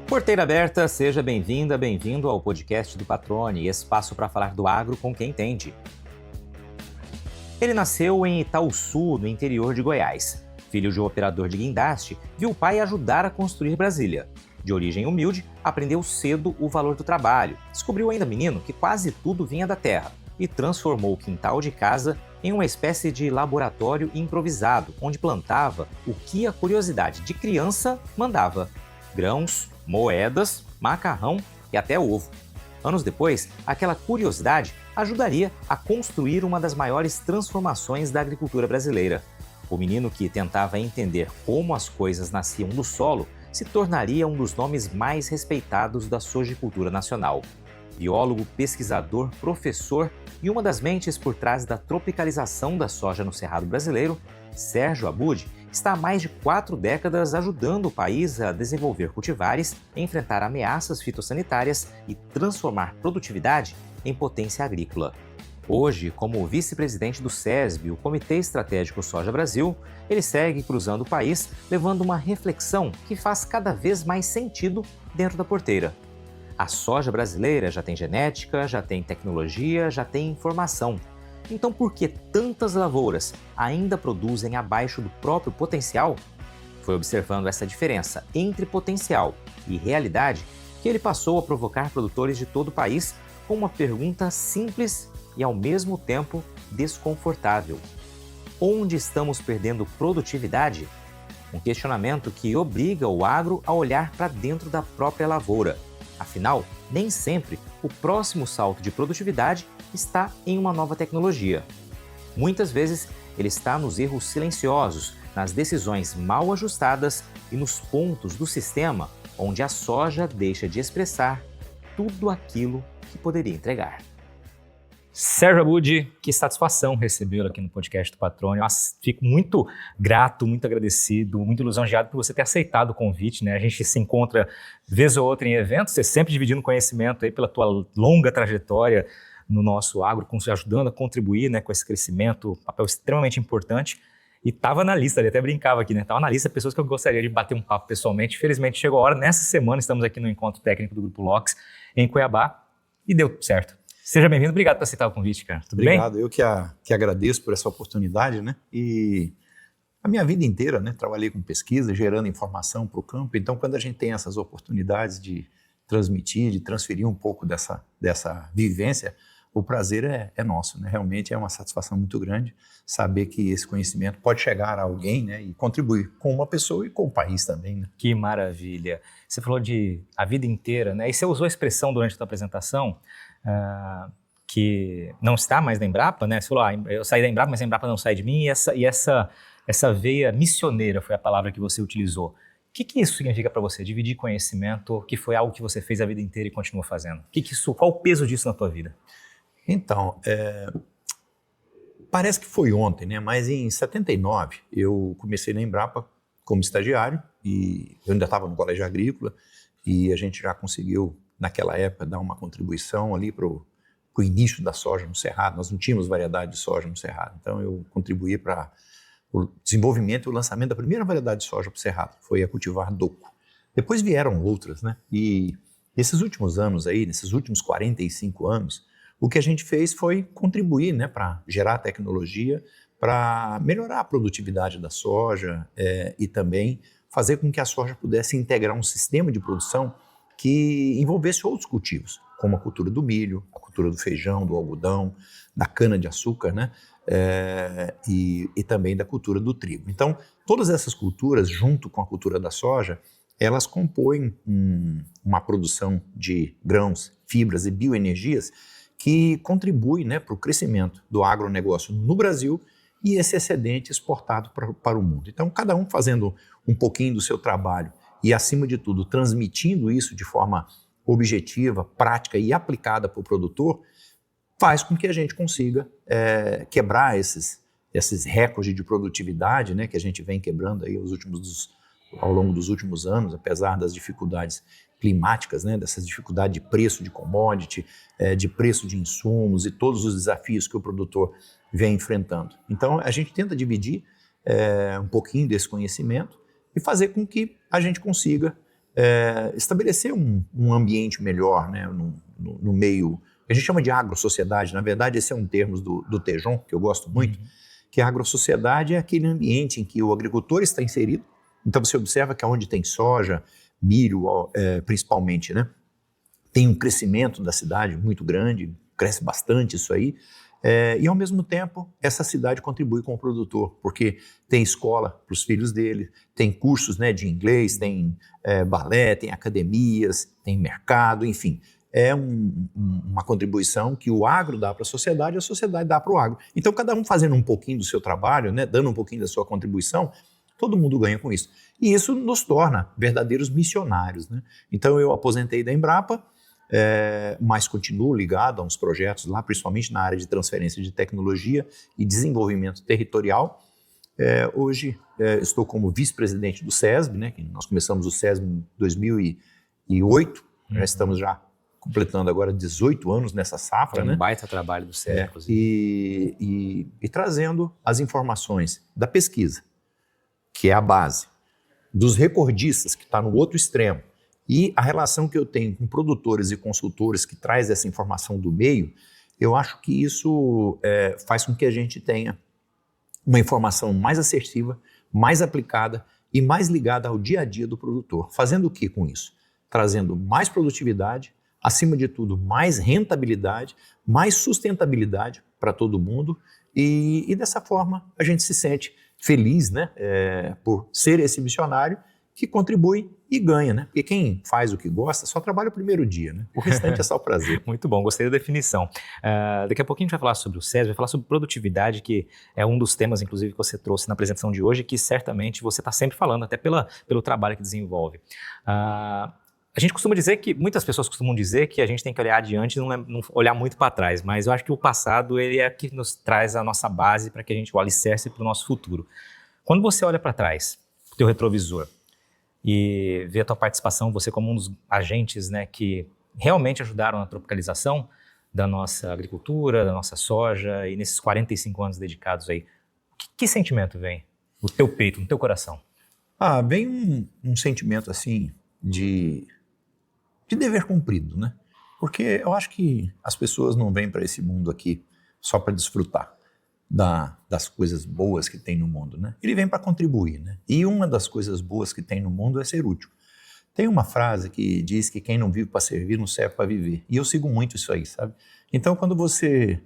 Porteira aberta, seja bem-vinda, bem-vindo ao podcast do Patrone, espaço para falar do agro com quem entende. Ele nasceu em Itaúsu, no interior de Goiás. Filho de um operador de guindaste, viu o pai ajudar a construir Brasília. De origem humilde, aprendeu cedo o valor do trabalho. Descobriu ainda menino que quase tudo vinha da terra e transformou o quintal de casa em uma espécie de laboratório improvisado, onde plantava o que a curiosidade de criança mandava: grãos, moedas, macarrão e até ovo. Anos depois, aquela curiosidade ajudaria a construir uma das maiores transformações da agricultura brasileira. O menino que tentava entender como as coisas nasciam do solo se tornaria um dos nomes mais respeitados da sojicultura nacional. Biólogo, pesquisador, professor e uma das mentes por trás da tropicalização da soja no Cerrado brasileiro, Sérgio Abud está há mais de 4 décadas ajudando o país a desenvolver cultivares, enfrentar ameaças fitossanitárias e transformar produtividade em potência agrícola. Hoje, como vice-presidente do SESB, o Comitê Estratégico Soja Brasil, ele segue cruzando o país, levando uma reflexão que faz cada vez mais sentido dentro da porteira. A soja brasileira já tem genética, já tem tecnologia, já tem informação. Então, por que tantas lavouras ainda produzem abaixo do próprio potencial? Foi observando essa diferença entre potencial e realidade que ele passou a provocar produtores de todo o país com uma pergunta simples e, ao mesmo tempo, desconfortável: onde estamos perdendo produtividade? Um questionamento que obriga o agro a olhar para dentro da própria lavoura. Afinal, nem sempre o próximo salto de produtividade está em uma nova tecnologia. Muitas vezes, ele está nos erros silenciosos, nas decisões mal ajustadas e nos pontos do sistema onde a soja deixa de expressar tudo aquilo que poderia entregar. Sérgio Abud, que satisfação recebê-lo aqui no podcast do Patrone. Fico muito grato, muito agradecido, muito lisonjeado por você ter aceitado o convite, né? A gente se encontra vez ou outra em eventos, você sempre dividindo conhecimento aí pela tua longa trajetória no nosso agro, ajudando a contribuir, né, com esse crescimento, papel extremamente importante. E estava na lista, ele até brincava aqui, né? Estava na lista pessoas que eu gostaria de bater um papo pessoalmente. Felizmente chegou a hora, nessa semana estamos aqui no encontro técnico do Grupo LOX em Cuiabá e deu certo. Seja bem-vindo, obrigado por aceitar o convite, cara. Tudo bem? Obrigado, eu que agradeço por essa oportunidade, né? E a minha vida inteira, né, trabalhei com pesquisa, gerando informação para o campo. Então, quando a gente tem essas oportunidades de transmitir, de transferir um pouco dessa vivência, o prazer é nosso, né? Realmente é uma satisfação muito grande saber que esse conhecimento pode chegar a alguém, né, e contribuir com uma pessoa e com o país também, né? Que maravilha. Você falou de a vida inteira, né? E você usou a expressão durante a sua apresentação que não está mais na Embrapa, né? Você falou, eu saí da Embrapa, mas a Embrapa não sai de mim, e essa veia missioneira foi a palavra que você utilizou. O que isso significa para você? Dividir conhecimento, que foi algo que você fez a vida inteira e continua fazendo. Qual o peso disso na tua vida? Então, parece que foi ontem, né? Mas em 79 eu comecei na Embrapa como estagiário e eu ainda estava no colégio agrícola e a gente já conseguiu, naquela época, dar uma contribuição ali para o início da soja no Cerrado. Nós não tínhamos variedade de soja no Cerrado, então eu contribuí para o desenvolvimento e o lançamento da primeira variedade de soja para o Cerrado, foi a cultivar DOCO. Depois vieram outras, né? E nesses últimos anos aí, nesses últimos 45 anos, o que a gente fez foi contribuir, né, para gerar tecnologia, para melhorar a produtividade da soja e também fazer com que a soja pudesse integrar um sistema de produção que envolvesse outros cultivos, como a cultura do milho, a cultura do feijão, do algodão, da cana-de-açúcar, né? E também da cultura do trigo. Então, todas essas culturas, junto com a cultura da soja, elas compõem uma produção de grãos, fibras e bioenergias que contribui, né, para o crescimento do agronegócio no Brasil e esse excedente exportado para o mundo. Então, cada um fazendo um pouquinho do seu trabalho e, acima de tudo, transmitindo isso de forma objetiva, prática e aplicada para o produtor, faz com que a gente consiga quebrar esses recordes de produtividade, né, que a gente vem quebrando aí ao longo dos últimos anos, apesar das dificuldades climáticas, né, dessas dificuldades de preço de commodity, de preço de insumos e todos os desafios que o produtor vem enfrentando. Então, a gente tenta dividir um pouquinho desse conhecimento e fazer com que a gente consiga estabelecer um ambiente melhor, né, no meio, que a gente chama de agrosociedade. Na verdade, esse é um termo do Tejon, que eu gosto muito, que a agrosociedade é aquele ambiente em que o agricultor está inserido. Então você observa que onde tem soja, milho, principalmente, né, tem um crescimento da cidade muito grande, cresce bastante isso aí, e ao mesmo tempo essa cidade contribui com o produtor, porque tem escola para os filhos dele, tem cursos, né, de inglês, tem balé, tem academias, tem mercado, enfim. É uma contribuição que o agro dá para a sociedade dá para o agro. Então cada um fazendo um pouquinho do seu trabalho, né, dando um pouquinho da sua contribuição, todo mundo ganha com isso. E isso nos torna verdadeiros missionários, né? Então eu aposentei da Embrapa, mas continuo ligado a uns projetos lá, principalmente na área de transferência de tecnologia e desenvolvimento territorial. Hoje estou como vice-presidente do SESB, né, que nós começamos o SESB em 2008, já estamos já completando agora 18 anos nessa safra. Um baita trabalho do SESB, inclusive. E trazendo as informações da pesquisa, que é a base, dos recordistas, que está no outro extremo, e a relação que eu tenho com produtores e consultores que traz essa informação do meio, eu acho que isso faz com que a gente tenha uma informação mais assertiva, mais aplicada e mais ligada ao dia a dia do produtor. Fazendo o que com isso? Trazendo mais produtividade, acima de tudo, mais rentabilidade, mais sustentabilidade para todo mundo e dessa forma a gente se sente feliz, né, por ser esse missionário que contribui e ganha, né? Porque quem faz o que gosta só trabalha o primeiro dia, né? O restante é só o prazer. Muito bom, gostei da definição. Daqui a pouquinho a gente vai falar sobre o SESB, vai falar sobre produtividade, que é um dos temas, inclusive, que você trouxe na apresentação de hoje, que certamente você está sempre falando, até pelo trabalho que desenvolve. A gente costuma dizer que, muitas pessoas costumam dizer que a gente tem que olhar adiante e não olhar muito para trás, mas eu acho que o passado ele é que nos traz a nossa base para que a gente o alicerce para o nosso futuro. Quando você olha para trás, o teu retrovisor, e vê a tua participação, você como um dos agentes, né, que realmente ajudaram na tropicalização da nossa agricultura, da nossa soja, e nesses 45 anos dedicados aí, que sentimento vem no teu peito, no teu coração? Vem um sentimento assim de dever cumprido, né? Porque eu acho que as pessoas não vêm para esse mundo aqui só para desfrutar das coisas boas que tem no mundo, né? Ele vem para contribuir, né? E uma das coisas boas que tem no mundo é ser útil. Tem uma frase que diz que quem não vive para servir não serve para viver. E eu sigo muito isso aí, sabe? Então, quando você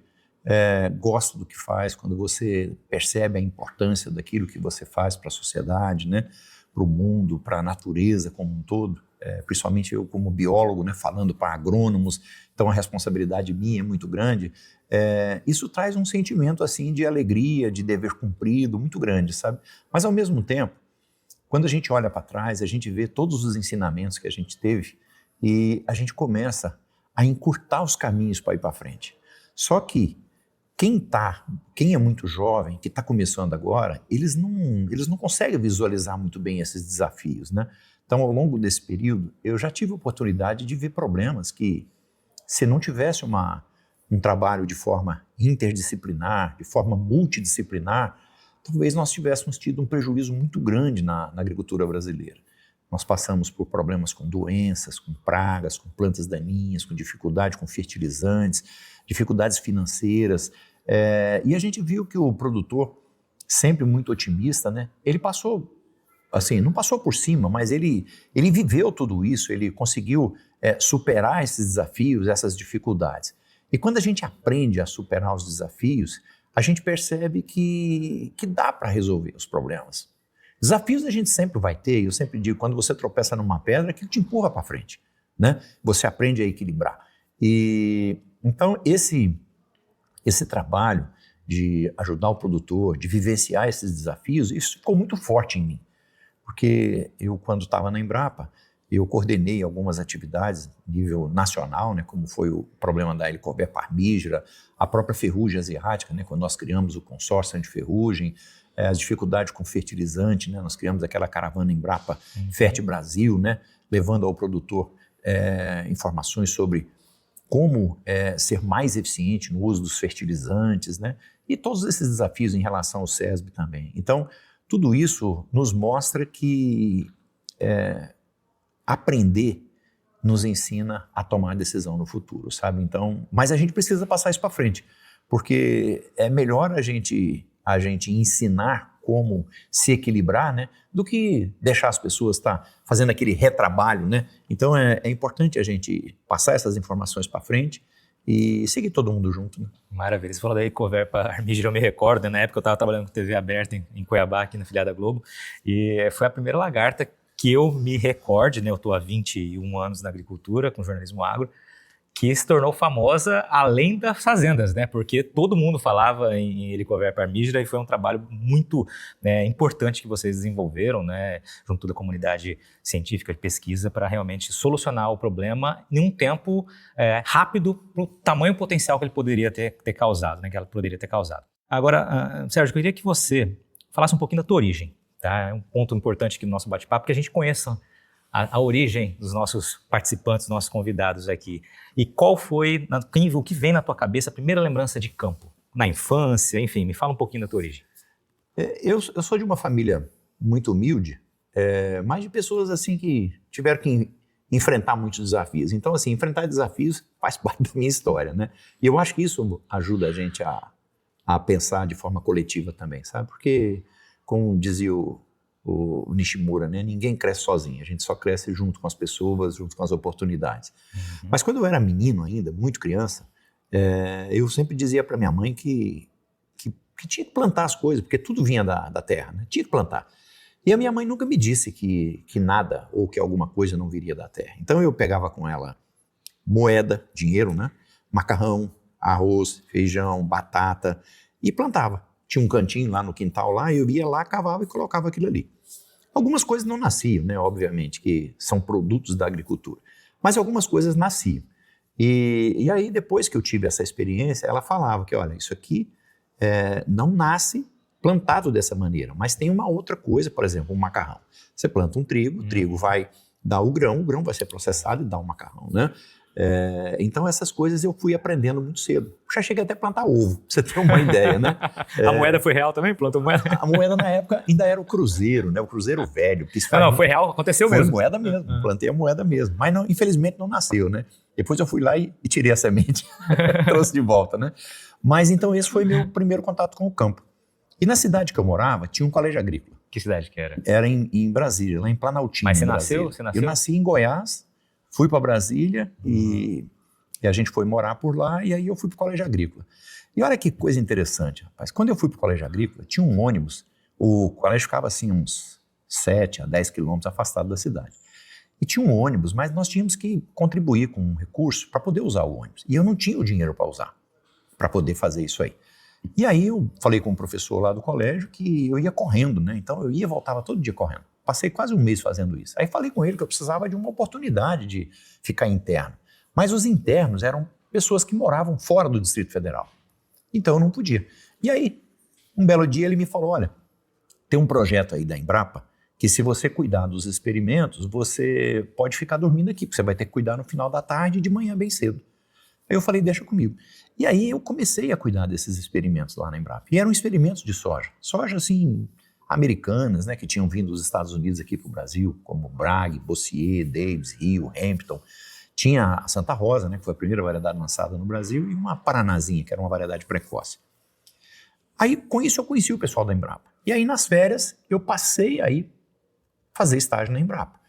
gosta do que faz, quando você percebe a importância daquilo que você faz para a sociedade, né? Para o mundo, para a natureza como um todo, principalmente eu como biólogo, né? Falando para agrônomos, então a responsabilidade minha é muito grande. Isso traz um sentimento assim de alegria, de dever cumprido, muito grande, sabe? Mas ao mesmo tempo, quando a gente olha para trás, a gente vê todos os ensinamentos que a gente teve e a gente começa a encurtar os caminhos para ir para frente. Só que quem é muito jovem, que está começando agora, eles não conseguem visualizar muito bem esses desafios, né? Então, ao longo desse período, eu já tive a oportunidade de ver problemas que, se não tivesse um trabalho de forma interdisciplinar, de forma multidisciplinar, talvez nós tivéssemos tido um prejuízo muito grande na agricultura brasileira. Nós passamos por problemas com doenças, com pragas, com plantas daninhas, com dificuldade com fertilizantes, dificuldades financeiras, e a gente viu que o produtor, sempre muito otimista, né, ele passou, assim, não passou por cima, mas ele viveu tudo isso, ele conseguiu superar esses desafios, essas dificuldades. E quando a gente aprende a superar os desafios, a gente percebe que dá para resolver os problemas. Desafios a gente sempre vai ter, eu sempre digo, quando você tropeça numa pedra, aquilo te empurra para frente, né? Você aprende a equilibrar. E então esse trabalho de ajudar o produtor, de vivenciar esses desafios, isso ficou muito forte em mim. Porque eu, quando estava na Embrapa, eu coordenei algumas atividades a nível nacional, né, como foi o problema da Helicobacter parmígera, a própria ferrugem asiática, né, quando nós criamos o consórcio antiferrugem, as dificuldades com fertilizante, né, nós criamos aquela caravana Embrapa Fértil Brasil, né, levando ao produtor informações sobre como ser mais eficiente no uso dos fertilizantes, né, e todos esses desafios em relação ao SESB também. Então, tudo isso nos mostra que aprender nos ensina a tomar decisão no futuro, sabe? Então, mas a gente precisa passar isso para frente, porque é melhor a gente ensinar como se equilibrar, né, do que deixar as pessoas estar fazendo aquele retrabalho, né? Então é importante a gente passar essas informações para frente e seguir todo mundo junto, né? Maravilha. Você falou da Ecoverpa Armígera, eu me recordo, na época eu estava trabalhando com TV aberta em Cuiabá, aqui na filial da Globo, e foi a primeira lagarta que eu me recorde, né? Eu estou há 21 anos na agricultura, com jornalismo agro, que se tornou famosa além das fazendas, né? Porque todo mundo falava em Helicoverpa armígera e foi um trabalho muito, né, importante que vocês desenvolveram, né, junto da comunidade científica de pesquisa para realmente solucionar o problema em um tempo rápido para o tamanho potencial que ele poderia ter causado, né? Que ela poderia ter causado. Agora, Sérgio, eu queria que você falasse um pouquinho da tua origem, tá? É um ponto importante aqui no nosso bate-papo, que a gente conheça a origem dos nossos participantes, dos nossos convidados aqui. E qual foi, o que vem na tua cabeça, a primeira lembrança de campo? Na infância, enfim, me fala um pouquinho da tua origem. Eu sou de uma família muito humilde, mas de pessoas assim que tiveram que enfrentar muitos desafios. Então, assim, enfrentar desafios faz parte da minha história, né? E eu acho que isso ajuda a gente a pensar de forma coletiva também, sabe? Porque, como dizia o Nishimura, né? Ninguém cresce sozinho, a gente só cresce junto com as pessoas, junto com as oportunidades. Uhum. Mas quando eu era menino ainda, muito criança, eu sempre dizia para minha mãe que tinha que plantar as coisas, porque tudo vinha da terra, né? Tinha que plantar. E a minha mãe nunca me disse que nada ou que alguma coisa não viria da terra. Então eu pegava com ela moeda, dinheiro, né? Macarrão, arroz, feijão, batata e plantava. Tinha um cantinho lá no quintal, lá, eu ia lá, cavava e colocava aquilo ali. Algumas coisas não nasciam, né, obviamente, que são produtos da agricultura, mas algumas coisas nasciam. E aí, depois que eu tive essa experiência, ela falava que, olha, isso aqui não nasce plantado dessa maneira, mas tem uma outra coisa, por exemplo, um macarrão. Você planta um trigo, o trigo vai dar o grão vai ser processado e dá o macarrão, né? Então essas coisas eu fui aprendendo muito cedo. Já cheguei até a plantar ovo, pra você ter uma ideia, né? A moeda foi real também? Plantou moeda? A moeda na época ainda era o cruzeiro, né? O cruzeiro velho. Que não, foi real, aconteceu foi mesmo. Foi moeda mesmo, plantei a moeda mesmo. Mas não, infelizmente não nasceu, né? Depois eu fui lá e tirei a semente, trouxe de volta, né? Mas então esse foi meu primeiro contato com o campo. E na cidade que eu morava, tinha um colégio agrícola. Que cidade que era? Era em Brasília, lá em Planaltina. Mas você nasceu? Eu nasci em Goiás, fui para Brasília e a gente foi morar por lá e aí eu fui para o colégio agrícola. E olha que coisa interessante, rapaz. Quando eu fui para o colégio agrícola, tinha um ônibus, o colégio ficava assim uns 7 a 10 quilômetros afastado da cidade. E tinha um ônibus, mas nós tínhamos que contribuir com um recurso para poder usar o ônibus. E eu não tinha o dinheiro para usar, para poder fazer isso aí. E aí eu falei com o professor lá do colégio que eu ia correndo, né? Então eu ia e voltava todo dia correndo. Passei quase um mês fazendo isso. Aí falei com ele que eu precisava de uma oportunidade de ficar interno. Mas os internos eram pessoas que moravam fora do Distrito Federal. Então eu não podia. E aí, um belo dia ele me falou, olha, tem um projeto aí da Embrapa que se você cuidar dos experimentos, você pode ficar dormindo aqui, porque você vai ter que cuidar no final da tarde e de manhã bem cedo. Aí eu falei, deixa comigo. E aí eu comecei a cuidar desses experimentos lá na Embrapa. E eram experimentos de soja. Soja, assim, americanas, né, que tinham vindo dos Estados Unidos aqui para o Brasil, como Bragg, Bossier, Davis, Rio, Hampton. Tinha a Santa Rosa, né, que foi a primeira variedade lançada no Brasil, e uma Paranazinha, que era uma variedade precoce. Aí, com isso, eu conheci o pessoal da Embrapa. E aí, nas férias, eu passei aí fazer estágio na Embrapa.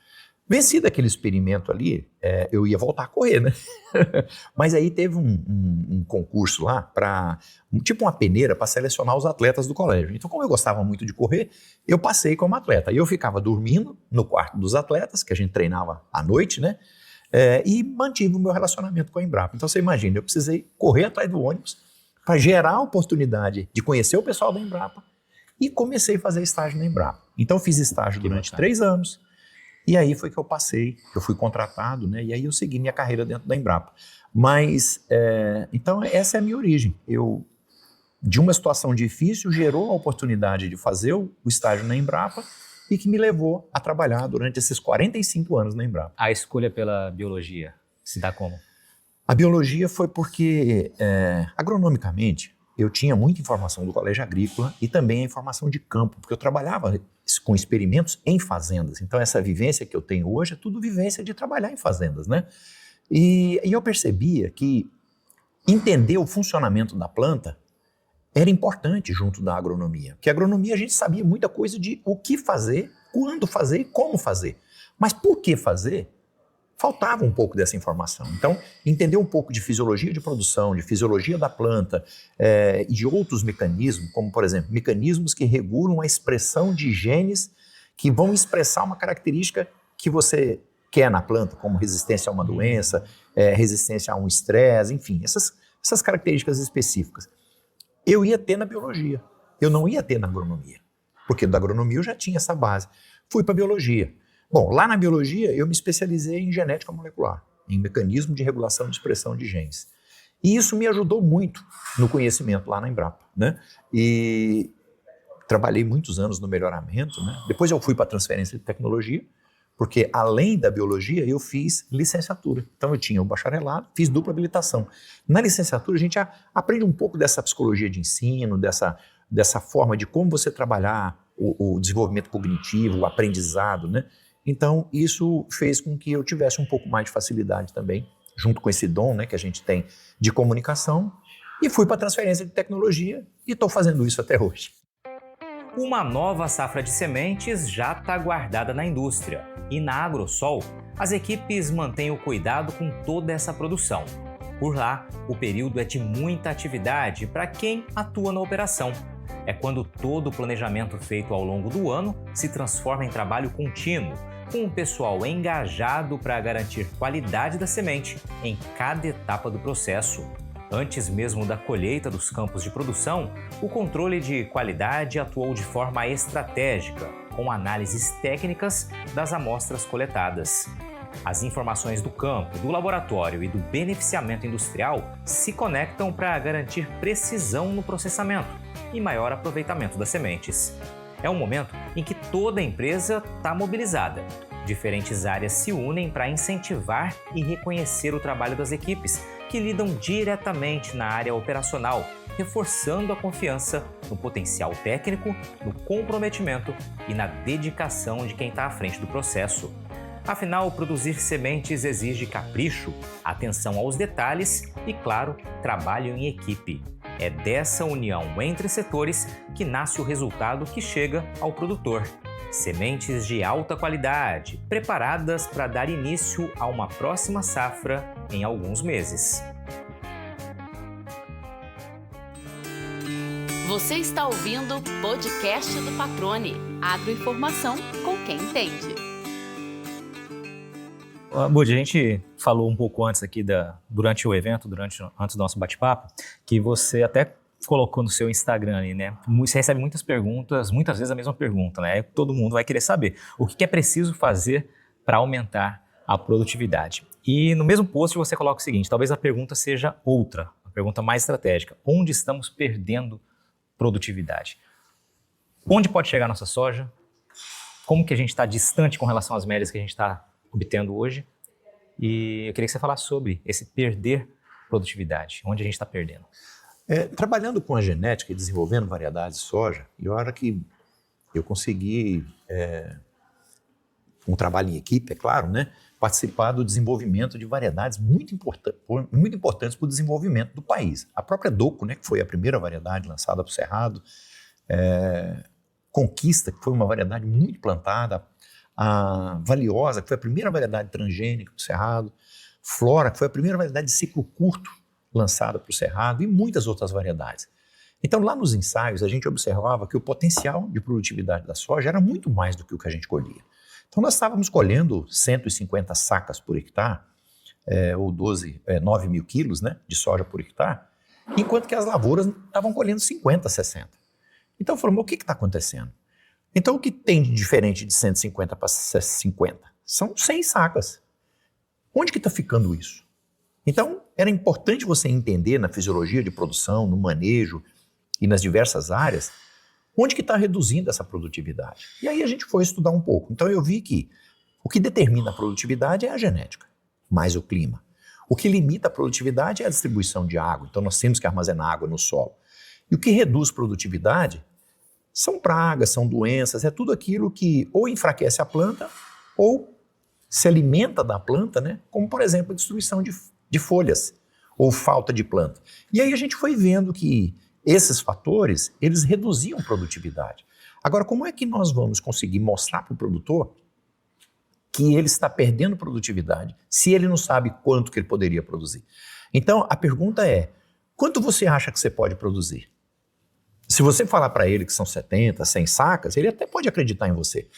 Vencido aquele experimento ali, eu ia voltar a correr, né? Mas aí teve um concurso lá, tipo uma peneira para selecionar os atletas do colégio. Então, como eu gostava muito de correr, eu passei como atleta. E eu ficava dormindo no quarto dos atletas, que a gente treinava à noite, né? E mantive o meu relacionamento com a Embrapa. Então, você imagina, eu precisei correr atrás do ônibus para gerar a oportunidade de conhecer o pessoal da Embrapa e comecei a fazer estágio na Embrapa. Então, eu fiz estágio durante 3 anos. E aí foi que eu passei, eu fui contratado, né? E aí eu segui minha carreira dentro da Embrapa. Mas, então essa é a minha origem. Eu, de uma situação difícil, gerou a oportunidade de fazer o estágio na Embrapa e que me levou a trabalhar durante esses 45 anos na Embrapa. A escolha pela biologia se dá como? A biologia foi porque, agronomicamente, eu tinha muita informação do colégio agrícola e também a informação de campo, porque eu trabalhava com experimentos em fazendas. Então, essa vivência que eu tenho hoje é tudo vivência de trabalhar em fazendas, né? E eu percebia que entender o funcionamento da planta era importante junto da agronomia. Porque a agronomia a gente sabia muita coisa de o que fazer, quando fazer e como fazer. Mas por que fazer? Faltava um pouco dessa informação. Então, entender um pouco de fisiologia de produção, de fisiologia da planta e de outros mecanismos, como, por exemplo, mecanismos que regulam a expressão de genes que vão expressar uma característica que você quer na planta, como resistência a uma doença, resistência a um estresse, enfim, essas características específicas. Eu ia ter na biologia, eu não ia ter na agronomia, porque da agronomia eu já tinha essa base. Fui para a biologia. Bom, lá na biologia eu me especializei em genética molecular, em mecanismo de regulação de expressão de genes. E isso me ajudou muito no conhecimento lá na Embrapa, né? E trabalhei muitos anos no melhoramento, né? Depois eu fui para a transferência de tecnologia, porque além da biologia eu fiz licenciatura. Então eu tinha o bacharelado, fiz dupla habilitação. Na licenciatura a gente aprende um pouco dessa psicologia de ensino, dessa forma de como você trabalhar o desenvolvimento cognitivo, o aprendizado, né? Então isso fez com que eu tivesse um pouco mais de facilidade também, junto com esse dom, né, que a gente tem de comunicação, e fui para a transferência de tecnologia e estou fazendo isso até hoje. Uma nova safra de sementes já está guardada na indústria e na AgroSol, as equipes mantêm o cuidado com toda essa produção. Por lá, o período é de muita atividade para quem atua na operação. É quando todo o planejamento feito ao longo do ano se transforma em trabalho contínuo, com o pessoal engajado para garantir qualidade da semente em cada etapa do processo. Antes mesmo da colheita dos campos de produção, o controle de qualidade atuou de forma estratégica, com análises técnicas das amostras coletadas. As informações do campo, do laboratório e do beneficiamento industrial se conectam para garantir precisão no processamento e maior aproveitamento das sementes. É um momento em que toda a empresa está mobilizada. Diferentes áreas se unem para incentivar e reconhecer o trabalho das equipes, que lidam diretamente na área operacional, reforçando a confiança no potencial técnico, no comprometimento e na dedicação de quem está à frente do processo. Afinal, produzir sementes exige capricho, atenção aos detalhes e, claro, trabalho em equipe. É dessa união entre setores que nasce o resultado que chega ao produtor. Sementes de alta qualidade, preparadas para dar início a uma próxima safra em alguns meses. Você está ouvindo o podcast do Patrone, agroinformação com quem entende. Budi, a gente falou um pouco antes aqui, durante o evento, antes do nosso bate-papo, que você até colocou no seu Instagram ali, né? Você recebe muitas perguntas, muitas vezes a mesma pergunta, né? Todo mundo vai querer saber o que é preciso fazer para aumentar a produtividade. E no mesmo post você coloca o seguinte, talvez a pergunta seja outra, a pergunta mais estratégica. Onde estamos perdendo produtividade? Onde pode chegar a nossa soja? Como que a gente está distante com relação às médias que a gente está obtendo hoje? E eu queria que você falasse sobre esse perder produtividade, onde a gente está perdendo. Trabalhando com a genética e desenvolvendo variedades de soja, e a hora que eu consegui, um trabalho em equipe, é claro, né, participar do desenvolvimento de variedades muito importantes para o desenvolvimento do país. A própria DOCO, né, que foi a primeira variedade lançada para o Cerrado, Conquista, que foi uma variedade muito plantada, a Valiosa, que foi a primeira variedade transgênica para o Cerrado, Flora, que foi a primeira variedade de ciclo curto lançada para o Cerrado, e muitas outras variedades. Então, lá nos ensaios, a gente observava que o potencial de produtividade da soja era muito mais do que o que a gente colhia. Então, nós estávamos colhendo 150 sacas por hectare, ou 9 mil quilos, né, de soja por hectare, enquanto que as lavouras estavam colhendo 50, 60. Então, falamos, o que está acontecendo? Então, o que tem de diferente de 150 para 50? São 100 sacas. Onde que está ficando isso? Então, era importante você entender na fisiologia de produção, no manejo e nas diversas áreas, onde que está reduzindo essa produtividade. E aí a gente foi estudar um pouco. Então eu vi que o que determina a produtividade é a genética, mais o clima. O que limita a produtividade é a distribuição de água. Então nós temos que armazenar água no solo. E o que reduz produtividade São pragas, são doenças, é tudo aquilo que ou enfraquece a planta ou se alimenta da planta, né? Como, por exemplo, a destruição de folhas ou falta de planta. E aí a gente foi vendo que esses fatores, eles reduziam produtividade. Agora, como é que nós vamos conseguir mostrar para o produtor que ele está perdendo produtividade se ele não sabe quanto que ele poderia produzir? Então, a pergunta é, quanto você acha que você pode produzir? Se você falar para ele que são 70, 100 sacas, ele até pode acreditar em você.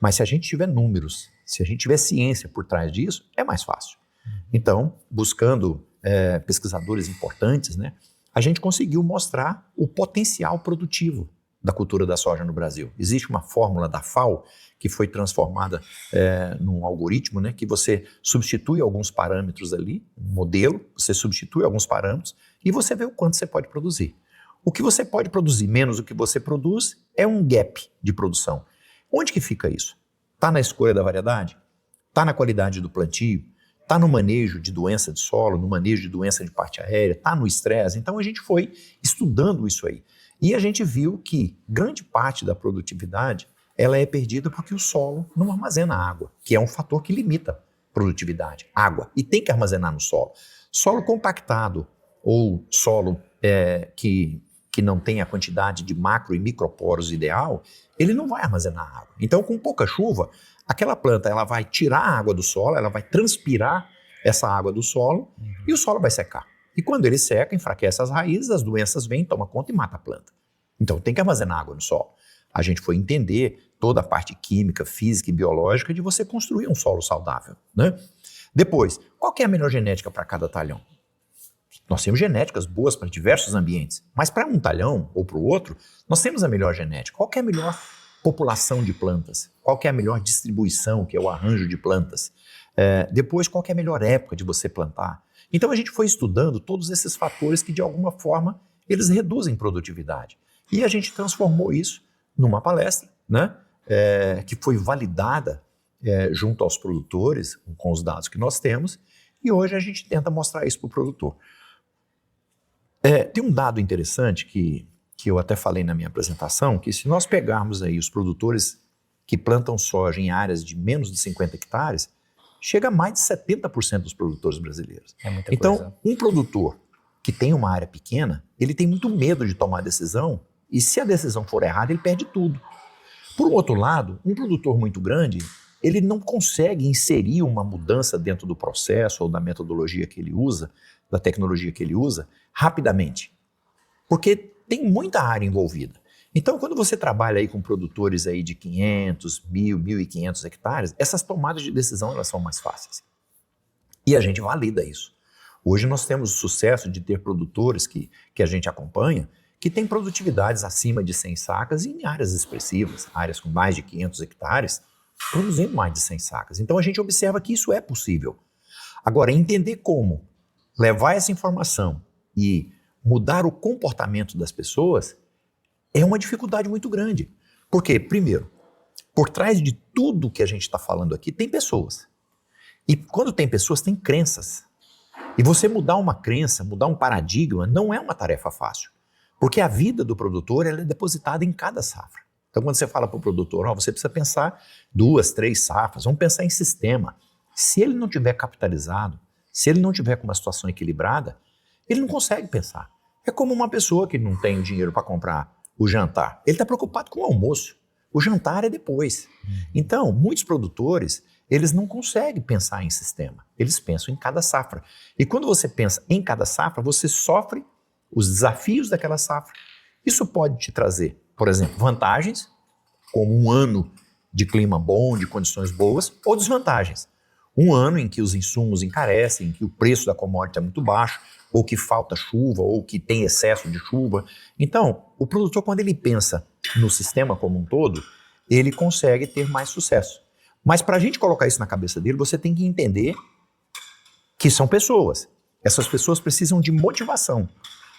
Mas se a gente tiver números, se a gente tiver ciência por trás disso, é mais fácil. Então, buscando pesquisadores importantes, né, a gente conseguiu mostrar o potencial produtivo da cultura da soja no Brasil. Existe uma fórmula da FAO que foi transformada num algoritmo, né, que você substitui alguns parâmetros ali, um modelo, você substitui alguns parâmetros e você vê o quanto você pode produzir. O que você pode produzir menos o que você produz é um gap de produção. Onde que fica isso? Está na escolha da variedade? Está na qualidade do plantio? Está no manejo de doença de solo, no manejo de doença de parte aérea? Está no estresse? Então a gente foi estudando isso aí. E a gente viu que grande parte da produtividade ela é perdida porque o solo não armazena água, que é um fator que limita a produtividade, água. E tem que armazenar no solo. Solo compactado ou solo que não tem a quantidade de macro e microporos ideal, ele não vai armazenar água. Então, com pouca chuva, aquela planta ela vai tirar a água do solo, ela vai transpirar essa água do solo e o solo vai secar. E quando ele seca, enfraquece as raízes, as doenças vêm, tomam conta e mata a planta. Então, tem que armazenar água no solo. A gente foi entender toda a parte química, física e biológica de você construir um solo saudável, né? Depois, qual que é a melhor genética para cada talhão? Nós temos genéticas boas para diversos ambientes, mas para um talhão ou para o outro, nós temos a melhor genética. Qual que é a melhor população de plantas? Qual que é a melhor distribuição, que é o arranjo de plantas? Depois, qual que é a melhor época de você plantar? Então a gente foi estudando todos esses fatores que de alguma forma eles reduzem produtividade. E a gente transformou isso numa palestra, né, que foi validada junto aos produtores, com os dados que nós temos, e hoje a gente tenta mostrar isso para o produtor. Tem um dado interessante que eu até falei na minha apresentação, que se nós pegarmos aí os produtores que plantam soja em áreas de menos de 50 hectares, chega a mais de 70% dos produtores brasileiros. É muita então, coisa. Um produtor que tem uma área pequena, ele tem muito medo de tomar a decisão, e se a decisão for errada, ele perde tudo. Por outro lado, um produtor muito grande, ele não consegue inserir uma mudança dentro do processo ou da metodologia que ele usa, da tecnologia que ele usa, rapidamente. Porque tem muita área envolvida. Então, quando você trabalha aí com produtores aí de 500, 1.000, 1.500 hectares, essas tomadas de decisão elas são mais fáceis. E a gente valida isso. Hoje nós temos o sucesso de ter produtores que a gente acompanha, que têm produtividades acima de 100 sacas em áreas expressivas, áreas com mais de 500 hectares, produzindo mais de 100 sacas. Então a gente observa que isso é possível. Agora, entender como levar essa informação e mudar o comportamento das pessoas é uma dificuldade muito grande. Porque, primeiro, por trás de tudo que a gente está falando aqui, tem pessoas. E quando tem pessoas, tem crenças. E você mudar uma crença, mudar um paradigma, não é uma tarefa fácil. Porque a vida do produtor ela é depositada em cada safra. Então, quando você fala para o produtor, você precisa pensar 2, 3 safras, vamos pensar em sistema. Se ele não tiver capitalizado, se ele não tiver com uma situação equilibrada, ele não consegue pensar. É como uma pessoa que não tem o dinheiro para comprar o jantar. Ele está preocupado com o almoço. O jantar é depois. Então, muitos produtores, eles não conseguem pensar em sistema. Eles pensam em cada safra. E quando você pensa em cada safra, você sofre os desafios daquela safra. Isso pode te trazer, por exemplo, vantagens, como um ano de clima bom, de condições boas, ou desvantagens. Um ano em que os insumos encarecem, em que o preço da commodity é muito baixo, ou que falta chuva, ou que tem excesso de chuva. Então, o produtor, quando ele pensa no sistema como um todo, ele consegue ter mais sucesso. Mas para a gente colocar isso na cabeça dele, você tem que entender que são pessoas. Essas pessoas precisam de motivação.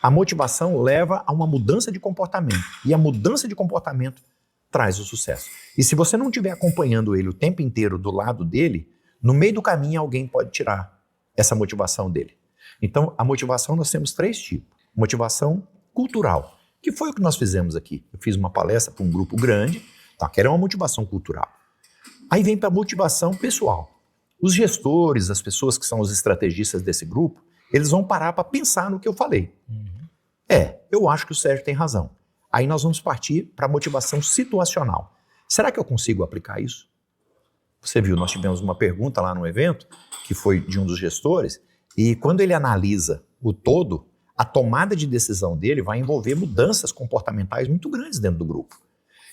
A motivação leva a uma mudança de comportamento. E a mudança de comportamento traz o sucesso. E se você não estiver acompanhando ele o tempo inteiro do lado dele, no meio do caminho alguém pode tirar essa motivação dele. Então, a motivação nós temos 3 tipos. Motivação cultural, Que foi o que nós fizemos aqui. Eu fiz uma palestra para um grupo grande, tá, que era uma motivação cultural. Aí vem para a motivação pessoal. Os gestores, as pessoas que são os estrategistas desse grupo, eles vão parar para pensar no que eu falei. Eu acho que o Sérgio tem razão. Aí nós vamos partir para a motivação situacional. Será que eu consigo aplicar isso? Você viu, nós tivemos uma pergunta lá no evento, que foi de um dos gestores, e quando ele analisa o todo, a tomada de decisão dele vai envolver mudanças comportamentais muito grandes dentro do grupo.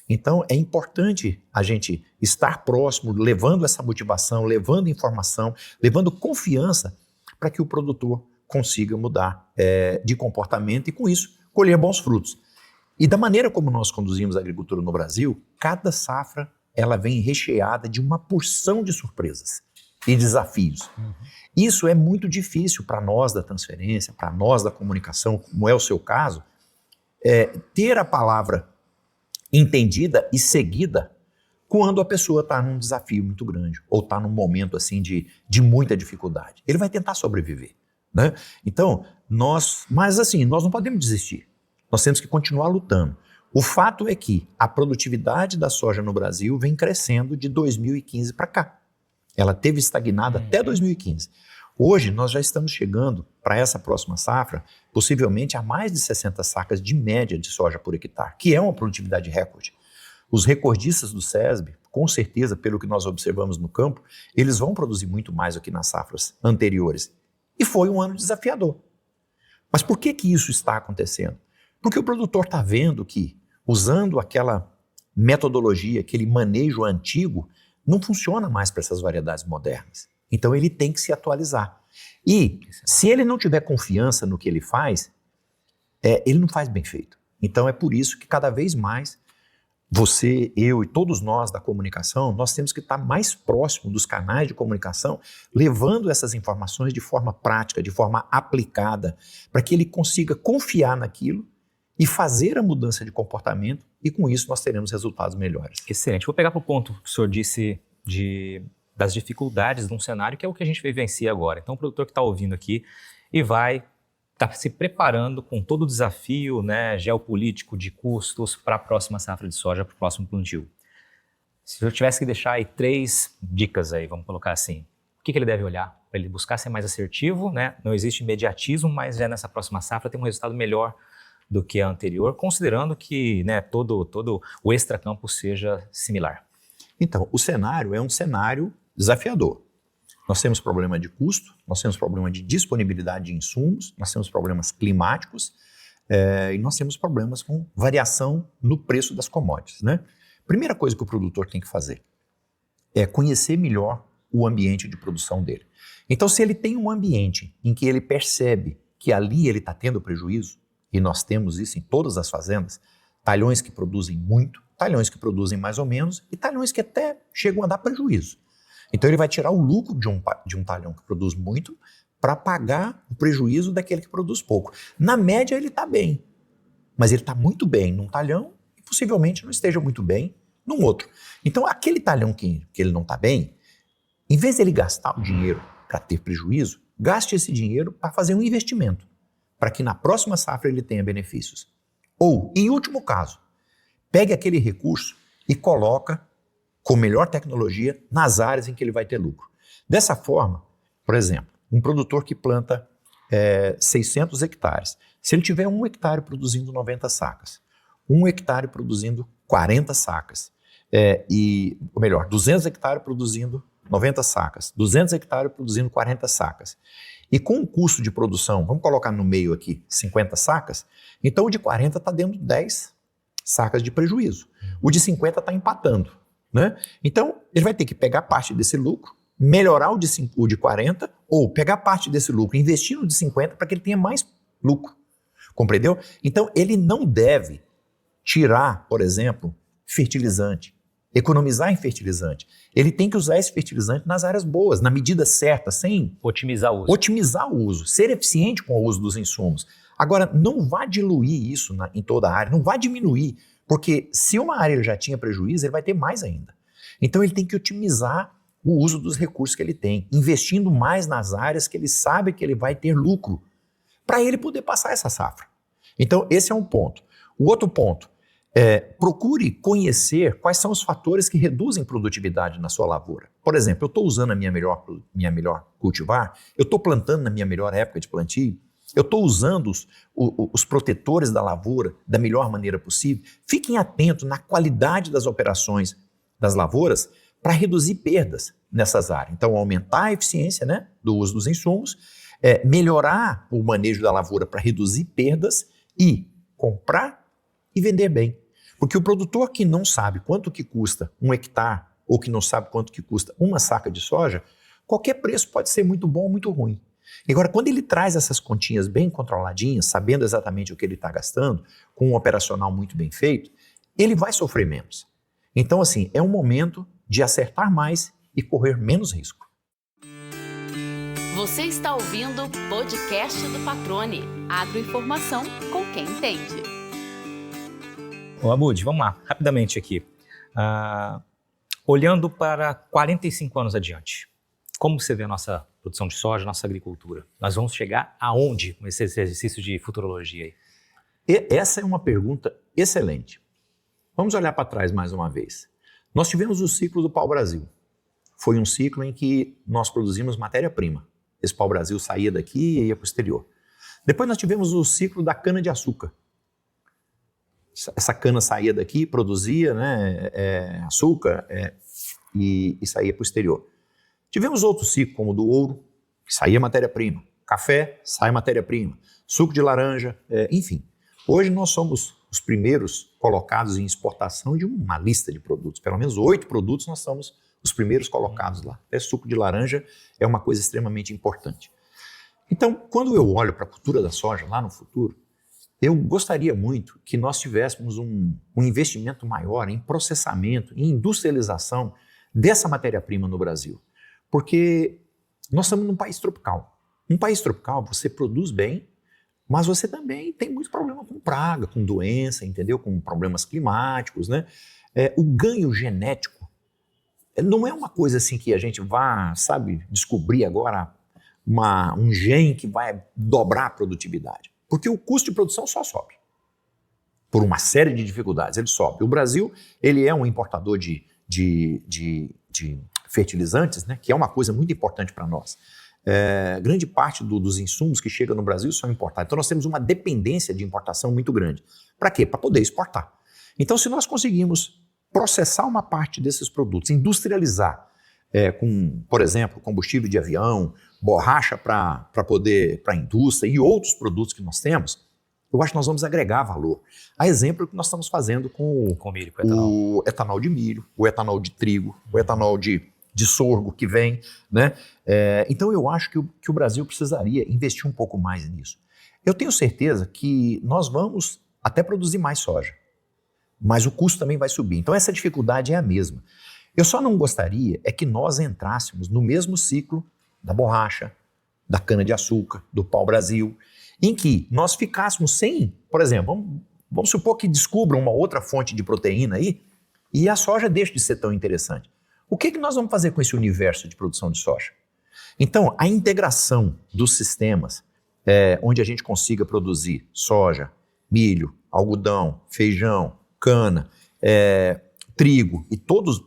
Então, é importante a gente estar próximo, levando essa motivação, levando informação, levando confiança para que o produtor consiga mudar de comportamento e, com isso, colher bons frutos. E da maneira como nós conduzimos a agricultura no Brasil, cada safra ela vem recheada de uma porção de surpresas e desafios. Isso é muito difícil para nós da transferência, para nós da comunicação, como é o seu caso, ter a palavra entendida e seguida quando a pessoa está num desafio muito grande ou está num momento assim de muita dificuldade. Ele vai tentar sobreviver, né? Então, nós não podemos desistir. Nós temos que continuar lutando. O fato é que a produtividade da soja no Brasil vem crescendo de 2015 para cá. Ela teve estagnada até 2015. Hoje, nós já estamos chegando para essa próxima safra, possivelmente a mais de 60 sacas de média de soja por hectare, que é uma produtividade recorde. Os recordistas do SESB, com certeza, pelo que nós observamos no campo, eles vão produzir muito mais do que nas safras anteriores. E foi um ano desafiador. Mas por que isso está acontecendo? Porque o produtor está vendo que, usando aquela metodologia, aquele manejo antigo, não funciona mais para essas variedades modernas. Então ele tem que se atualizar. E se ele não tiver confiança no que ele faz, ele não faz bem feito. Então é por isso que cada vez mais você, eu e todos nós da comunicação, nós temos que estar mais próximo dos canais de comunicação, levando essas informações de forma prática, de forma aplicada, para que ele consiga confiar naquilo e fazer a mudança de comportamento, e com isso nós teremos resultados melhores. Excelente. Vou pegar para o ponto que o senhor disse das dificuldades de um cenário, que é o que a gente vivencia agora. Então o produtor que está ouvindo aqui e vai estar se preparando com todo o desafio, né, geopolítico de custos para a próxima safra de soja, para o próximo plantio. Se eu tivesse que deixar aí 3 dicas aí, vamos colocar assim, o que ele deve olhar para ele buscar ser mais assertivo, né? Não existe imediatismo, mas já nessa próxima safra tem um resultado melhor do que a anterior, considerando que, né, todo o extracampo seja similar. Então, o cenário é um cenário desafiador. Nós temos problema de custo, nós temos problema de disponibilidade de insumos, nós temos problemas climáticos e nós temos problemas com variação no preço das commodities, né? Primeira coisa que o produtor tem que fazer é conhecer melhor o ambiente de produção dele. Então, se ele tem um ambiente em que ele percebe que ali ele está tendo prejuízo, e nós temos isso em todas as fazendas, talhões que produzem muito, talhões que produzem mais ou menos e talhões que até chegam a dar prejuízo. Então ele vai tirar o lucro de um talhão que produz muito para pagar o prejuízo daquele que produz pouco. Na média ele está bem, mas ele está muito bem num talhão e possivelmente não esteja muito bem num outro. Então aquele talhão que ele não está bem, em vez de ele gastar o dinheiro para ter prejuízo, gaste esse dinheiro para fazer um investimento, para que na próxima safra ele tenha benefícios. Ou, em último caso, pegue aquele recurso e coloca com melhor tecnologia nas áreas em que ele vai ter lucro. Dessa forma, por exemplo, um produtor que planta 600 hectares, se ele tiver 1 hectare produzindo 90 sacas, 1 hectare produzindo 40 sacas, 200 hectares produzindo 90 sacas, 200 hectares produzindo 40 sacas, e com um custo de produção, vamos colocar no meio aqui, 50 sacas, então o de 40 está dando 10 sacas de prejuízo. O de 50 está empatando, né? Então, ele vai ter que pegar parte desse lucro, melhorar o de 40, ou pegar parte desse lucro e investir no de 50 para que ele tenha mais lucro. Compreendeu? Então, ele não deve tirar, por exemplo, fertilizante, economizar em fertilizante. Ele tem que usar esse fertilizante nas áreas boas, na medida certa, sem otimizar o uso. Otimizar o uso, ser eficiente com o uso dos insumos. Agora, não vá diluir isso em toda a área, não vá diminuir, porque se uma área ele já tinha prejuízo, ele vai ter mais ainda. Então ele tem que otimizar o uso dos recursos que ele tem, investindo mais nas áreas que ele sabe que ele vai ter lucro, para ele poder passar essa safra. Então esse é um ponto. O outro ponto, procure conhecer quais são os fatores que reduzem produtividade na sua lavoura. Por exemplo, eu estou usando a minha melhor cultivar, eu estou plantando na minha melhor época de plantio, eu estou usando os protetores da lavoura da melhor maneira possível. Fiquem atentos na qualidade das operações das lavouras para reduzir perdas nessas áreas. Então, aumentar a eficiência, né, do uso dos insumos, melhorar o manejo da lavoura para reduzir perdas e comprar e vender bem. Porque o produtor que não sabe quanto que custa 1 hectare ou que não sabe quanto que custa uma saca de soja, qualquer preço pode ser muito bom ou muito ruim. Agora, quando ele traz essas continhas bem controladinhas, sabendo exatamente o que ele está gastando, com um operacional muito bem feito, ele vai sofrer menos. Então, assim, é um momento de acertar mais e correr menos risco. Você está ouvindo o podcast do Patrone. Agroinformação com quem entende. Ô Abud, vamos lá, rapidamente aqui. Olhando para 45 anos adiante, como você vê a nossa produção de soja, nossa agricultura? Nós vamos chegar aonde com esse exercício de futurologia aí? Essa é uma pergunta excelente. Vamos olhar para trás mais uma vez. Nós tivemos o ciclo do pau-brasil. Foi um ciclo em que nós produzimos matéria-prima. Esse pau-brasil saía daqui e ia para o exterior. Depois nós tivemos o ciclo da cana-de-açúcar. Essa cana saía daqui, produzia, né, açúcar e saía para o exterior. Tivemos outro ciclo, como o do ouro, que saía matéria-prima. Café, sai matéria-prima. Suco de laranja, enfim. Hoje nós somos os primeiros colocados em exportação de uma lista de produtos. Pelo menos 8 produtos nós somos os primeiros colocados lá. Até suco de laranja é uma coisa extremamente importante. Então, quando eu olho para a cultura da soja lá no futuro, eu gostaria muito que nós tivéssemos um investimento maior em processamento, em industrialização dessa matéria-prima no Brasil. Porque nós estamos num país tropical. Um país tropical, você produz bem, mas você também tem muito problema com praga, com doença, entendeu? Com problemas climáticos, né? O ganho genético não é uma coisa assim que a gente vá, sabe, descobrir agora um gene que vai dobrar a produtividade. Porque o custo de produção só sobe. Por uma série de dificuldades, ele sobe. O Brasil, ele é um importador de fertilizantes, né, que é uma coisa muito importante para nós. Grande parte dos insumos que chegam no Brasil são importados. Então nós temos uma dependência de importação muito grande. Para quê? Para poder exportar. Então se nós conseguimos processar uma parte desses produtos, industrializar, com, por exemplo, combustível de avião, borracha para a indústria e outros produtos que nós temos, eu acho que nós vamos agregar valor. A exemplo que nós estamos fazendo com milho, com etanol. O etanol de milho, o etanol de trigo, o etanol de sorgo que vem, né? Então eu acho que o Brasil precisaria investir um pouco mais nisso. Eu tenho certeza que nós vamos até produzir mais soja, mas o custo também vai subir. Então essa dificuldade é a mesma. Eu só não gostaria é que nós entrássemos no mesmo ciclo da borracha, da cana-de-açúcar, do pau-brasil, em que nós ficássemos sem, por exemplo, vamos supor que descubram uma outra fonte de proteína aí e a soja deixe de ser tão interessante. O que nós vamos fazer com esse universo de produção de soja? Então, a integração dos sistemas, onde a gente consiga produzir soja, milho, algodão, feijão, cana, trigo e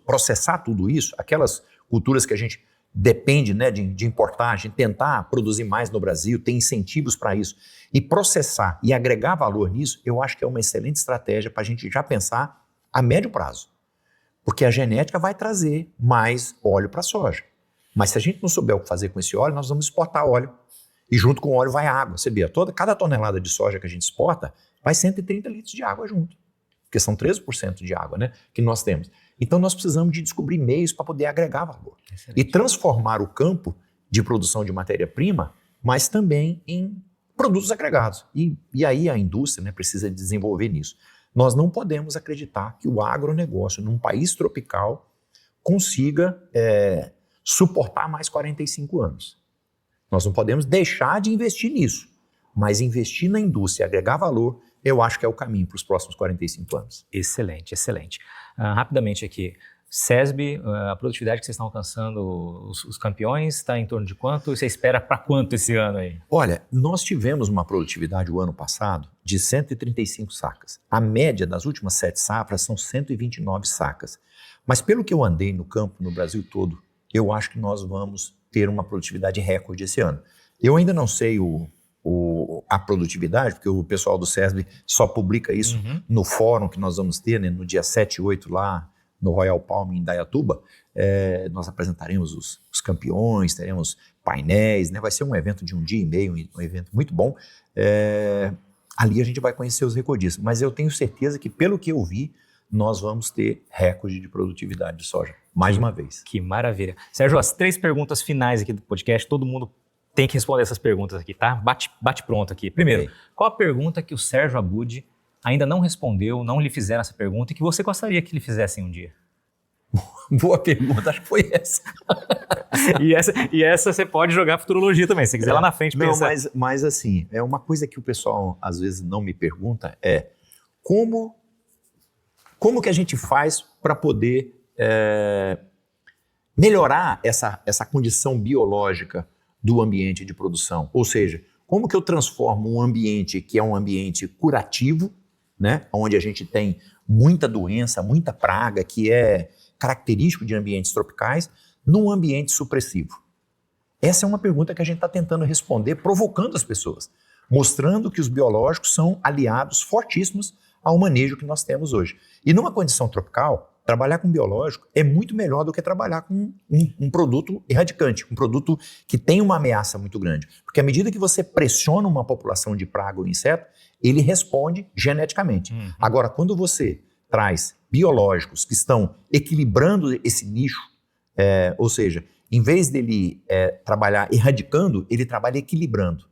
processar tudo isso, aquelas culturas que a gente depende, né, de importar, a gente tentar produzir mais no Brasil, tem incentivos para isso, e processar e agregar valor nisso, eu acho que é uma excelente estratégia para a gente já pensar a médio prazo. Porque a genética vai trazer mais óleo para a soja. Mas se a gente não souber o que fazer com esse óleo, nós vamos exportar óleo. E junto com o óleo vai água. Você vê, cada tonelada de soja que a gente exporta, vai 130 litros de água junto. Porque são 13% de água, né, que nós temos. Então nós precisamos de descobrir meios para poder agregar valor. Excelente. E transformar o campo de produção de matéria-prima, mas também em produtos agregados. E aí a indústria, né, precisa desenvolver nisso. Nós não podemos acreditar que o agronegócio, num país tropical, consiga suportar mais 45 anos. Nós não podemos deixar de investir nisso, mas investir na indústria, agregar valor, eu acho que é o caminho para os próximos 45 anos. Excelente, excelente. Rapidamente aqui, SESB, a produtividade que vocês estão alcançando, os campeões, está em torno de quanto? Você espera para quanto esse ano aí? Olha, nós tivemos uma produtividade o ano passado de 135 sacas. A média das últimas 7 safras são 129 sacas. Mas pelo que eu andei no campo no Brasil todo, eu acho que nós vamos ter uma produtividade recorde esse ano. Eu ainda não sei a produtividade, porque o pessoal do SESB só publica isso no fórum que nós vamos ter, né, no dia 7 e 8 lá no Royal Palm, em Indaiatuba. Nós apresentaremos os campeões, teremos painéis, né, vai ser um evento de 1 dia e meio, um evento muito bom. Ali a gente vai conhecer os recordistas, mas eu tenho certeza que, pelo que eu vi, nós vamos ter recorde de produtividade de soja, mais uma vez. Que maravilha. Sérgio, as 3 perguntas finais aqui do podcast, todo mundo tem que responder essas perguntas aqui, tá? Bate pronto aqui. Primeiro, qual a pergunta que o Sérgio Abud ainda não respondeu, não lhe fizeram essa pergunta e que você gostaria que lhe fizessem um dia? Boa pergunta, acho que foi essa. e essa você pode jogar futurologia também, se quiser lá na frente pensar. Não, mas assim, é uma coisa que o pessoal às vezes não me pergunta como que a gente faz para poder melhorar essa condição biológica do ambiente de produção? Ou seja, como que eu transformo um ambiente que é um ambiente curativo, né, onde a gente tem muita doença, muita praga, que é característico de ambientes tropicais, num ambiente supressivo? Essa é uma pergunta que a gente está tentando responder, provocando as pessoas, mostrando que os biológicos são aliados fortíssimos ao manejo que nós temos hoje. E numa condição tropical, trabalhar com biológico é muito melhor do que trabalhar com um produto erradicante, um produto que tem uma ameaça muito grande. Porque à medida que você pressiona uma população de praga ou inseto, ele responde geneticamente. Agora, quando você traz biológicos que estão equilibrando esse nicho, ou seja, em vez dele trabalhar erradicando, ele trabalha equilibrando.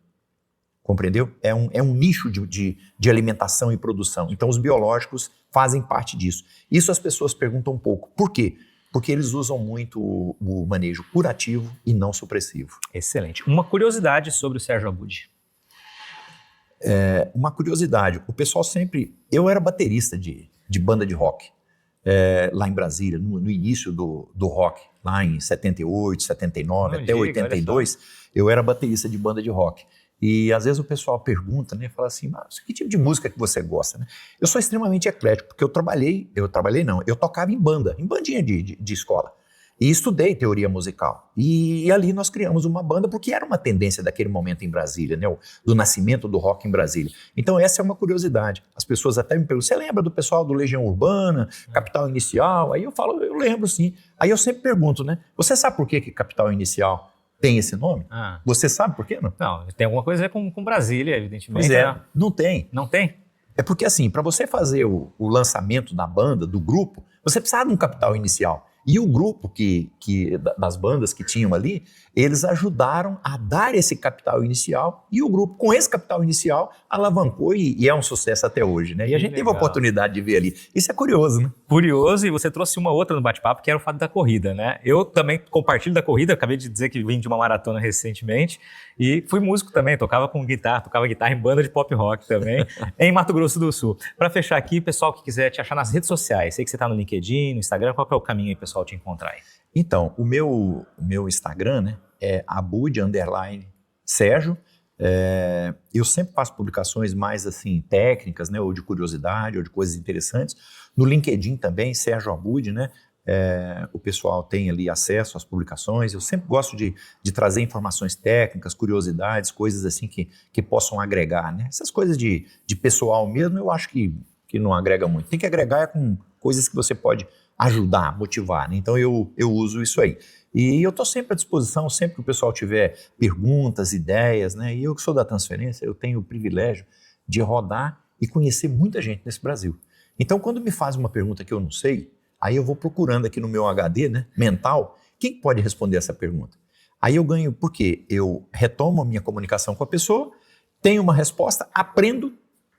Compreendeu? É um nicho de alimentação e produção. Então, os biológicos fazem parte disso. Isso as pessoas perguntam um pouco. Por quê? Porque eles usam muito o manejo curativo e não supressivo. Excelente. Uma curiosidade sobre o Sérgio Abud. Uma curiosidade. O pessoal sempre... Eu era baterista de banda de rock, lá em Brasília, no início do rock, lá em 78, 79, até 82, eu era baterista de banda de rock. E às vezes o pessoal pergunta, né, fala assim, mas que tipo de música que você gosta, né? Eu sou extremamente eclético, porque eu tocava em bandinha de escola. E estudei teoria musical. E ali nós criamos uma banda, porque era uma tendência daquele momento em Brasília, né, do nascimento do rock em Brasília. Então essa é uma curiosidade. As pessoas até me perguntam, você lembra do pessoal do Legião Urbana, Capital Inicial? Aí eu falo, eu lembro sim. Aí eu sempre pergunto, né, você sabe por que Capital Inicial tem esse nome? Você sabe por quê, não? Não, tem alguma coisa a ver com Brasília, evidentemente. Pois né? Não tem. Não tem? É porque assim, para você fazer o lançamento da banda, do grupo, você precisava de um capital inicial. E o grupo das bandas que tinham ali, eles ajudaram a dar esse capital inicial, e o grupo, com esse capital inicial, alavancou e é um sucesso até hoje, né? E a gente teve a oportunidade de ver ali. Isso é curioso, né? Curioso, e você trouxe uma outra no bate-papo, que era o fato da corrida, né? Eu também compartilho da corrida, acabei de dizer que vim de uma maratona recentemente, e fui músico também, tocava guitarra em banda de pop rock também, em Mato Grosso do Sul. Para fechar aqui, pessoal que quiser te achar nas redes sociais, sei que você está no LinkedIn, no Instagram, qual que é o caminho aí, pessoal, te encontrar aí? Então, o meu Instagram, né, é abud_Sérgio. Eu sempre faço publicações mais assim técnicas, né, ou de curiosidade, ou de coisas interessantes. No LinkedIn também, Sérgio Abud, né? O pessoal tem ali acesso às publicações. Eu sempre gosto de trazer informações técnicas, curiosidades, coisas assim que possam agregar, né? Essas coisas de pessoal mesmo, eu acho que não agrega muito. Tem que agregar com coisas que você pode ajudar, motivar, né? Então eu uso isso aí. E eu estou sempre à disposição, sempre que o pessoal tiver perguntas, ideias, né? E eu que sou da transferência, eu tenho o privilégio de rodar e conhecer muita gente nesse Brasil. Então, quando me faz uma pergunta que eu não sei, aí eu vou procurando aqui no meu HD, né, mental, quem pode responder essa pergunta? Aí eu ganho, porque eu retomo a minha comunicação com a pessoa, tenho uma resposta, aprendo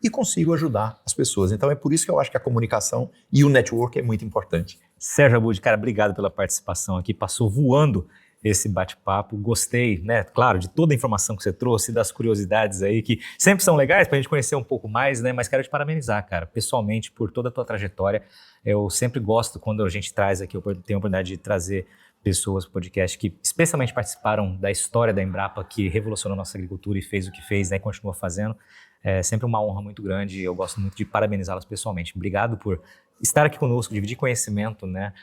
e consigo ajudar as pessoas. Então é por isso que eu acho que a comunicação e o network é muito importante. Sérgio Abud, cara, obrigado pela participação aqui, passou voando. esse bate-papo. Gostei, né? Claro, de toda a informação que você trouxe, das curiosidades aí, que sempre são legais para a gente conhecer um pouco mais, né? Mas quero te parabenizar, cara, pessoalmente, por toda a tua trajetória. Eu sempre gosto quando a gente traz aqui, eu tenho a oportunidade de trazer pessoas para o podcast que especialmente participaram da história da Embrapa, que revolucionou a nossa agricultura e fez o que fez, né? E continua fazendo. É sempre uma honra muito grande e eu gosto muito de parabenizá-las pessoalmente. Obrigado por estar aqui conosco, dividir conhecimento, né?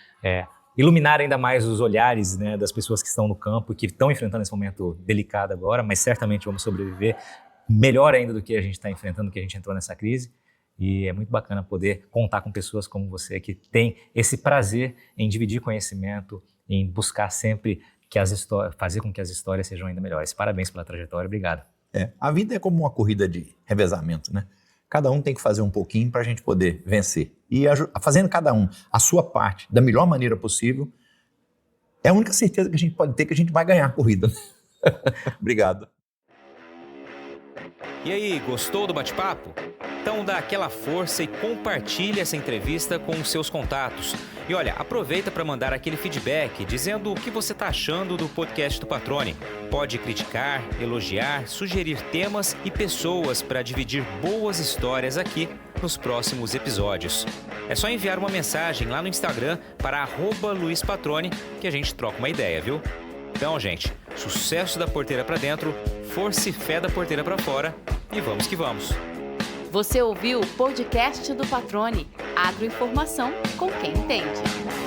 Iluminar ainda mais os olhares, né, das pessoas que estão no campo e que estão enfrentando esse momento delicado agora, mas certamente vamos sobreviver melhor ainda do que a gente está enfrentando, que a gente entrou nessa crise. E é muito bacana poder contar com pessoas como você que tem esse prazer em dividir conhecimento, em buscar sempre fazer com que as histórias sejam ainda melhores. Parabéns pela trajetória, obrigado. A vida é como uma corrida de revezamento, né? Cada um tem que fazer um pouquinho para a gente poder vencer. E fazendo cada um a sua parte da melhor maneira possível, é a única certeza que a gente pode ter que a gente vai ganhar a corrida. Obrigado. E aí, gostou do bate-papo? Então dá aquela força e compartilha essa entrevista com os seus contatos. E olha, aproveita para mandar aquele feedback dizendo o que você está achando do podcast do Patrone. Pode criticar, elogiar, sugerir temas e pessoas para dividir boas histórias aqui nos próximos episódios. É só enviar uma mensagem lá no Instagram para @LuizPatrone que a gente troca uma ideia, viu? Então, gente, sucesso da porteira para dentro, força e fé da porteira para fora e vamos que vamos. Você ouviu o podcast do Patrone, agroinformação com quem entende.